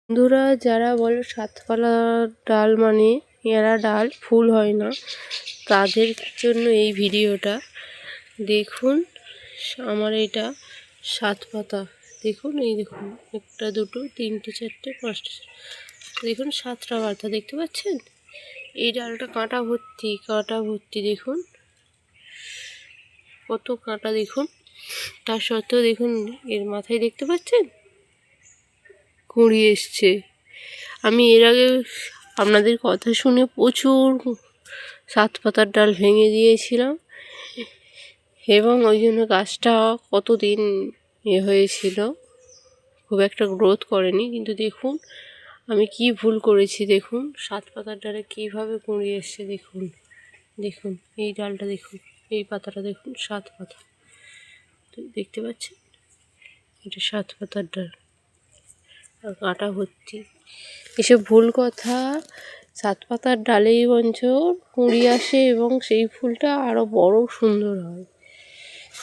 বন্ধুরা, যারা বলে সাতপালা ডাল মানে এরা ডাল, ফুল হয় না, তাদের জন্য এই ভিডিওটা। দেখুন আমার এটা 7 পাতা। দেখুন, এই দেখুন, একটা দুটো তিনটে চারটে পাঁচটা, দেখুন 7টা পাতা দেখতে পাচ্ছেন। এই ডালটা কাঁটা ভর্তি, কাঁটা ভর্তি, দেখুন কত কাঁটা, দেখুন। তার সত্ত্বেও দেখুন এর মাথায় দেখতে পাচ্ছেন কুঁড়ি এসছে। আমি এর আগে আপনাদের কথা শুনে প্রচুর 7 পাতার ডাল ভেঙে দিয়েছিলাম, এবং ওই জন্য গাছটা কতদিন হয়েছিল, খুব একটা গ্রোথ করেনি। কিন্তু দেখুন আমি কি ভুল করেছি, দেখুন 7 পাতার ডালে কীভাবে কুঁড়ি এসছে। দেখুন, দেখুন এই ডালটা, দেখুন এই পাতাটা, দেখুন 7 পাতা দেখতে পাচ্ছেন। এটা 7 পাতার ডাল আর কাঁটা ভর্তি। এসব ভুল কথা। 7 পাতার ডালেই বরঞ্চ কুঁড়ি আসে এবং সেই ফুলটা আরও বড় সুন্দর হয়।